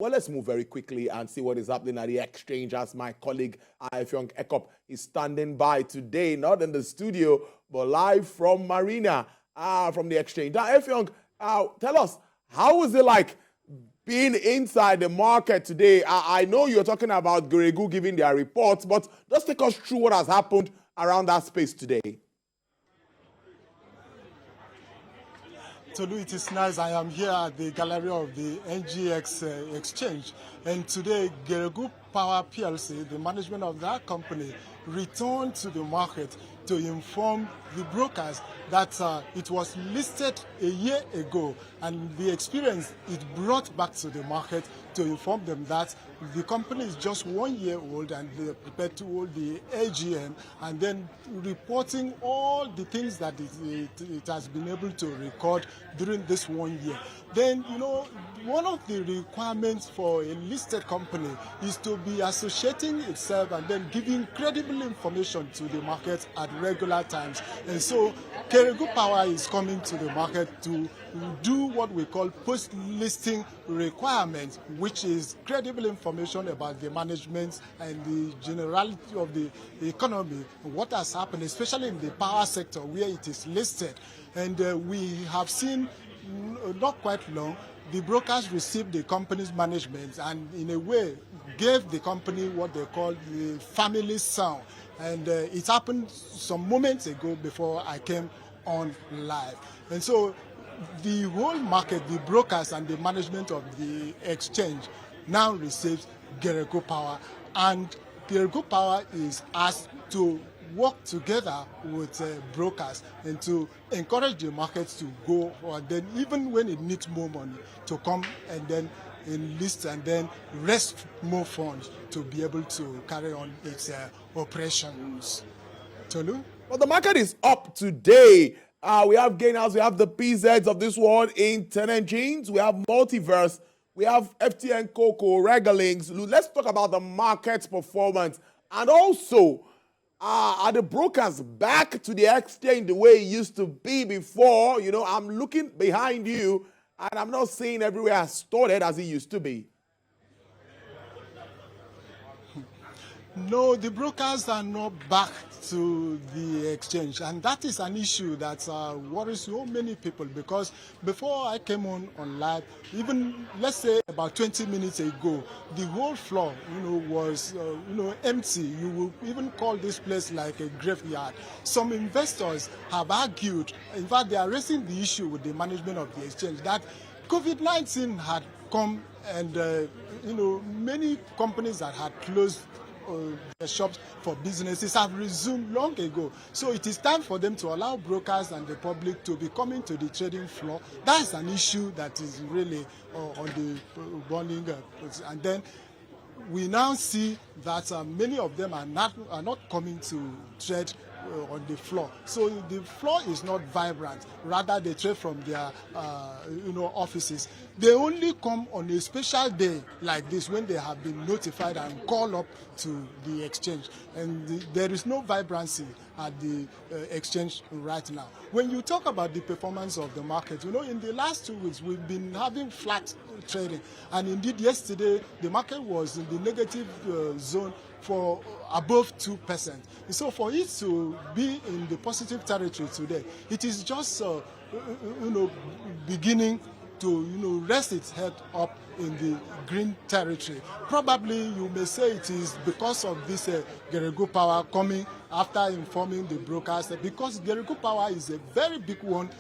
Well, let's move very quickly and see what is happening at the exchange as my colleague Effiong Ekop is standing by today, not in the studio, but live from Marina, from the exchange. Now, Effiong, tell us, how is it like being inside the market today? I know you're talking about Geregu giving their reports, but just take us through what has happened around that space today. Tolu, it is nice. I am here at the gallery of the NGX exchange, and today Geregu Power PLC, the management of that company, returned to the market to inform the brokers that it was listed a year ago, and the experience it brought back to the market to inform them that the company is just 1 year old and they're prepared to hold the AGM, and then reporting all the things that it has been able to record during this 1 year. Then, you know, one of the requirements for a listed company is to be associating itself and then giving credible information to the market at regular times. And so Geregu Power is coming to the market to do what we call post-listing requirements, which is credible information about the management and the generality of the economy, what has happened, especially in the power sector where it is listed. And we have seen, not quite long, the brokers received the company's management and in a way gave the company what they call the family sound. And it happened some moments ago before I came on live. And so the whole market, the brokers and the management of the exchange now receives Geregu Power, and Geregu Power is asked to work together with brokers and to encourage the markets to go, or then even when it needs more money, to come and then enlist and then raise more funds to be able to carry on its operations. Tolu? Well, the market is up today. We have gainers, we have the PZs of this world, internet jeans, we have Multiverse, we have FTN Cocoa, Regalings. Let's talk about the market's performance. And also, are the brokers back to the exchange the way it used to be before? You know, I'm looking behind you, and I'm not seeing everywhere as started as it used to be. No, the brokers are not back to the exchange, and that is an issue that worries so many people, because before I came on live, even let's say about 20 minutes ago, the whole floor, was empty. You will even call this place like a graveyard. Some investors have argued, in fact, they are raising the issue with the management of the exchange that COVID-19 had come, and many companies that had closed their shops for businesses have resumed long ago. So it is time for them to allow brokers and the public to be coming to the trading floor. That is an issue that is really on the burning. And then we now see that many of them are not coming to trade on the floor. So the floor is not vibrant. Rather, they trade from their offices. They only come on a special day like this when they have been notified and called up to the exchange. And there is no vibrancy at the exchange right now. When you talk about the performance of the market, in the last 2 weeks we've been having flat trading, and indeed yesterday the market was in the negative zone for above 2%. So for it to be in the positive territory today, it is just beginning to rest its head up in the green territory. Probably you may say it is because of this Geregu Power coming after informing the brokers, because Geregu Power is a very big one,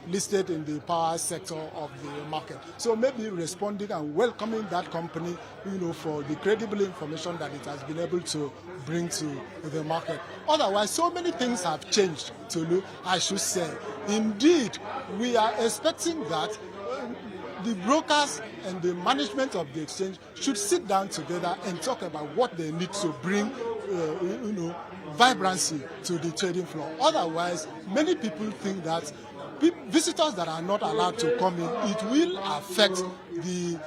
listed in the power sector of the market. So maybe responding and welcoming that company, for the credible information that it has been able to bring to the market. Otherwise, so many things have changed, Tolu, I should say. Indeed, we are expecting that the brokers and the management of the exchange should sit down together and talk about what they need to bring, vibrancy to the trading floor. Otherwise, many people think that visitors that are not allowed to come in, it will affect the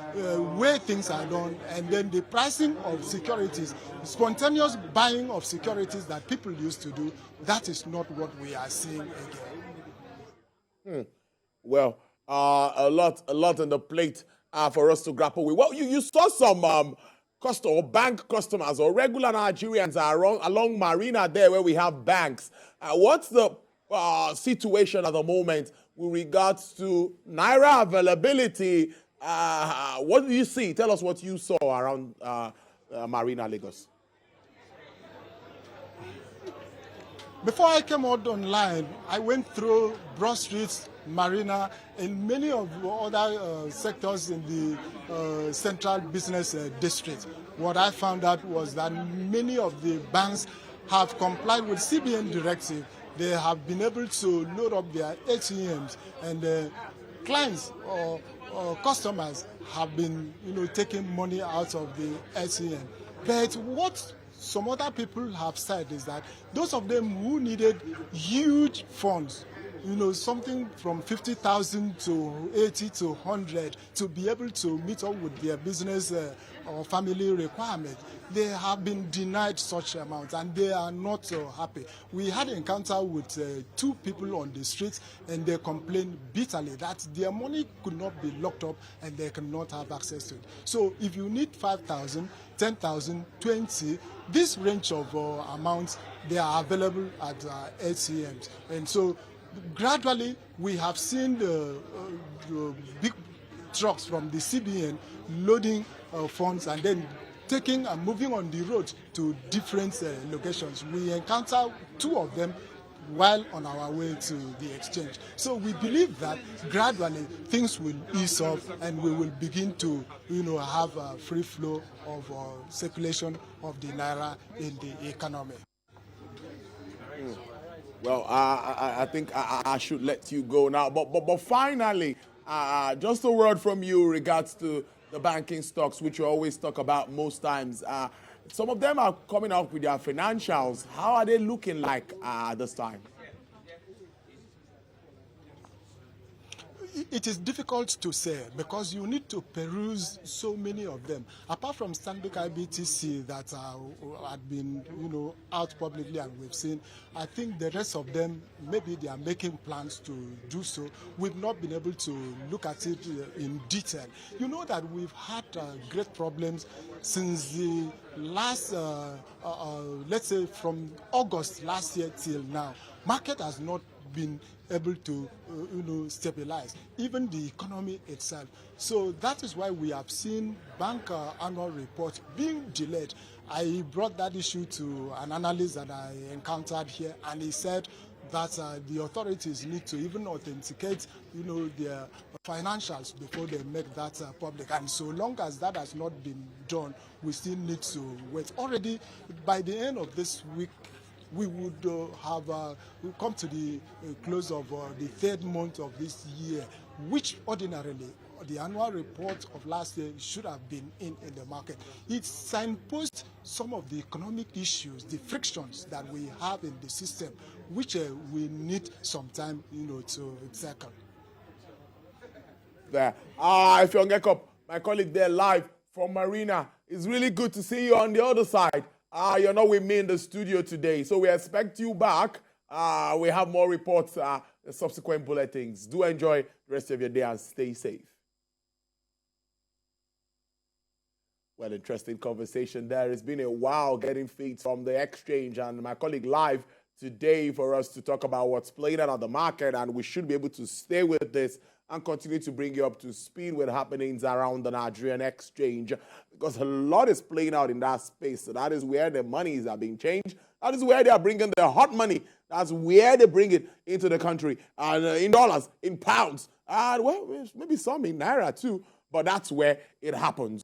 way things are done, and then the pricing of securities, spontaneous buying of securities that people used to do. That is not what we are seeing again. Well, a lot on the plate for us to grapple with. Well, you saw some bank customers or regular Nigerians along Marina there where we have banks. What's the situation at the moment with regards to Naira availability? What do you see? Tell us what you saw around Marina, Lagos. Before I came out online, I went through Broad Street, Marina, and many of the other sectors in the central business district. What I found out was that many of the banks have complied with CBN directive. They have been able to load up their ATMs, and clients or customers have been, taking money out of the ATM. But what some other people have said is that those of them who needed huge funds, something from 50,000 to 80 to 100 to be able to meet up with their business or family requirement, they have been denied such amounts and they are not happy. We had an encounter with two people on the streets and they complained bitterly that their money could not be locked up and they cannot have access to it. So if you need 5,000, 10,000, 20, this range of amounts, they are available at ATMs. And so gradually we have seen the big trucks from the CBN loading funds and then taking and moving on the road to different locations. We encountered two of them while on our way to the exchange. So we believe that gradually things will ease up and we will begin to, have a free flow of circulation of the Naira in the economy. Well, I think I should let you go now. But finally, just a word from you regards to the banking stocks, which you always talk about most times. Some of them are coming up with their financials. How are they looking like this time? It is difficult to say because you need to peruse so many of them. Apart from Stanbic IBTC that had been, out publicly and we've seen, I think the rest of them, maybe they are making plans to do so. We've not been able to look at it in detail. You know that we've had great problems since the last, let's say from August last year till now. Market has not been able to, stabilize, even the economy itself. So that is why we have seen bank annual reports being delayed. I brought that issue to an analyst that I encountered here, and he said that the authorities need to even authenticate, their financials before they make that public. And so long as that has not been done, we still need to wait. Already, by the end of this week, we would have come to the close of the third month of this year, which ordinarily the annual report of last year should have been in the market. It signposts some of the economic issues, the frictions that we have in the system, which we need some time, to tackle. There. Effiong Ekop, my colleague there live from Marina. It's really good to see you on the other side. You're not with me in the studio today, so we expect you back. We have more reports, subsequent bulletins. Do enjoy the rest of your day and stay safe. Well, interesting conversation there. It's been a while getting feeds from the exchange, and my colleague live today for us to talk about what's playing out on the market, and we should be able to stay with this and continue to bring you up to speed with happenings around the Nigerian exchange, because a lot is playing out in that space. So that is where the monies are being changed. That is where they are bringing the hot money. That's where they bring it into the country, and in dollars, in pounds, and well, maybe some in naira too. But that's where it happens.